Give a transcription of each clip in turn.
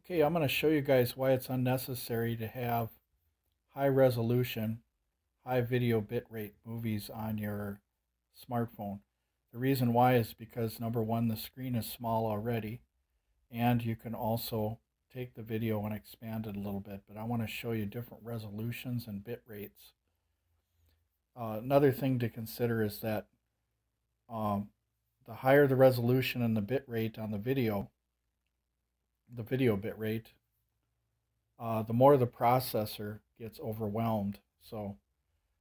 Okay, I'm going to show you guys why it's unnecessary to have high resolution, high video bitrate movies on your smartphone. The reason why is because number one, the screen is small already, and you can also take the video and expand it a little bit, but I want to show you different resolutions and bit rates. Another thing to consider is that the higher the resolution and the bit rate on the video bit rate, the more the processor gets overwhelmed. So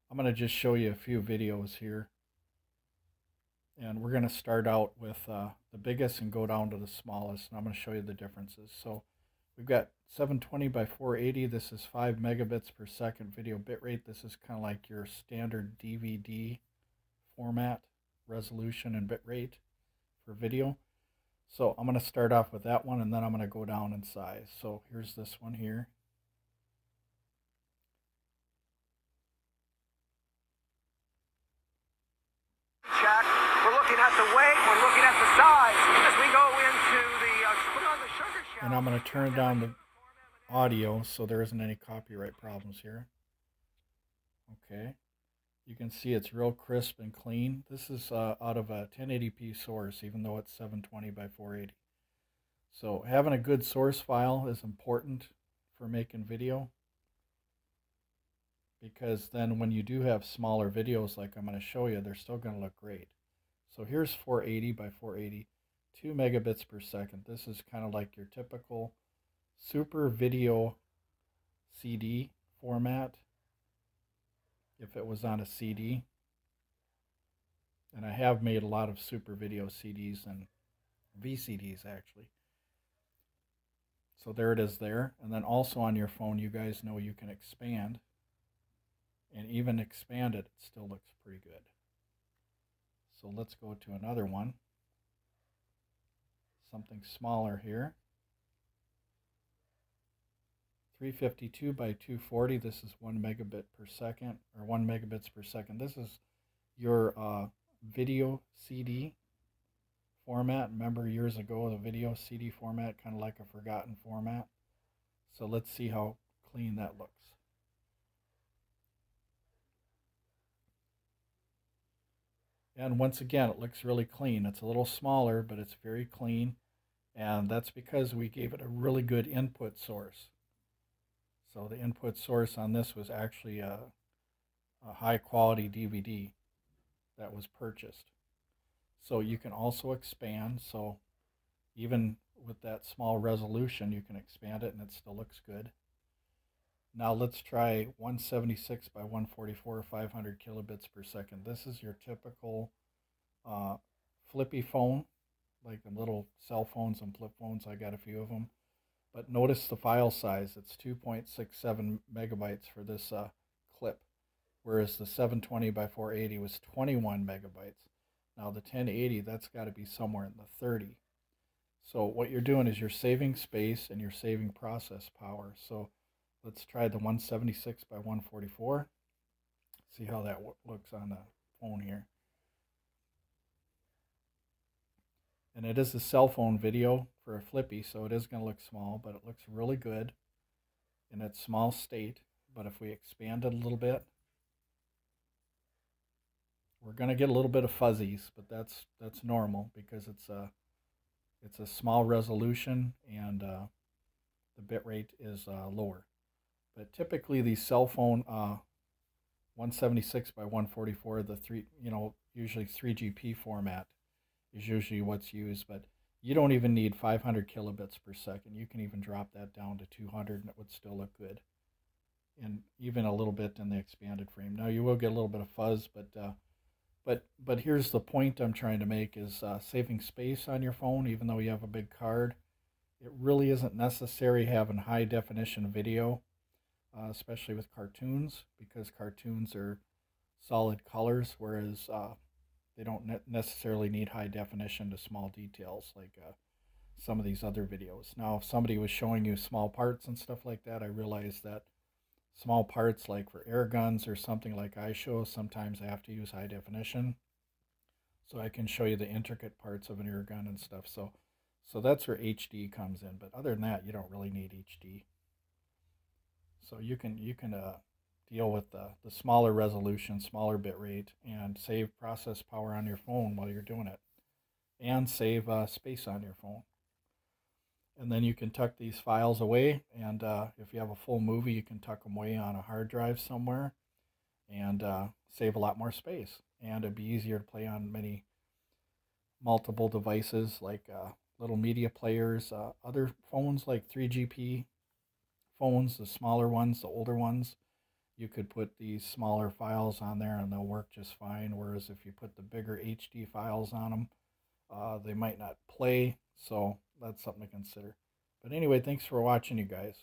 I'm going to just show you a few videos here. And we're going to start out with the biggest and go down to the smallest. And I'm going to show you the differences. So we've got 720 by 480. This is 5 megabits per second video bitrate. This is kind of like your standard DVD format, resolution and bitrate for video. So I'm going to start off with that one, and then I'm going to go down in size. So here's this one here. Check. We're looking at the weight. We're looking at the size. As we go into put on the sugar shaft. And I'm going to turn down the audio so there isn't any copyright problems here. Okay. You can see it's real crisp and clean. This is out of a 1080p source, even though it's 720 by 480. So having a good source file is important for making video, because then when you do have smaller videos like I'm going to show you, they're still going to look great. So here's 480 by 480, 2 megabits per second. This is kind of like your typical super video CD format if it was on a CD. And I have made a lot of super video CDs and VCDs actually. So there it is there. And then also on your phone, you guys know you can expand. And even expand it, it still looks pretty good. So let's go to another one. Something smaller here. 352 by 240. This is 1 megabit per second, or 1 megabits per second. This is your video CD format. Remember years ago, the video CD format, kind of like a forgotten format. So let's see how clean that looks. And once again, it looks really clean. It's a little smaller, but it's very clean. And that's because we gave it a really good input source. So the input source on this was actually a high quality DVD that was purchased. So you can also expand. So even with that small resolution, you can expand it and it still looks good. Now let's try 176 by 144, 500 kilobits per second. This is your typical flippy phone, like the little cell phones and flip phones. I got a few of them. But notice the file size. It's 2.67 megabytes for this clip, whereas the 720 by 480 was 21 megabytes. Now the 1080, that's got to be somewhere in the 30. So what you're doing is you're saving space and you're saving process power. So let's try the 176 by 144. See how that looks on the phone here. And it is a cell phone video for a flippy, so it is going to look small, but it looks really good in its small state. But if we expand it a little bit, we're going to get a little bit of fuzzies, but that's normal because it's a small resolution and the bit rate is lower. But typically these cell phone 176 by 144, usually 3GP format is usually what's used, but you don't even need 500 kilobits per second. You can even drop that down to 200 and it would still look good. And even a little bit in the expanded frame. Now you will get a little bit of fuzz, but here's the point I'm trying to make is saving space on your phone, even though you have a big card. It really isn't necessary having high definition video, especially with cartoons, because cartoons are solid colors, whereas they don't necessarily need high definition to small details like some of these other videos. Now, if somebody was showing you small parts and stuff like that, I realized that small parts like for air guns or something like I show, sometimes I have to use high definition. So I can show you the intricate parts of an air gun and stuff. So So that's where HD comes in. But other than that, you don't really need HD. So you can deal with the smaller resolution, smaller bit rate, and save process power on your phone while you're doing it, and save space on your phone. And then you can tuck these files away. And if you have a full movie, you can tuck them away on a hard drive somewhere and save a lot more space. And it'd be easier to play on many multiple devices like little media players, other phones like 3GP phones, the smaller ones, the older ones. You could put these smaller files on there and they'll work just fine. Whereas if you put the bigger HD files on them, they might not play. So that's something to consider. But anyway, thanks for watching, you guys.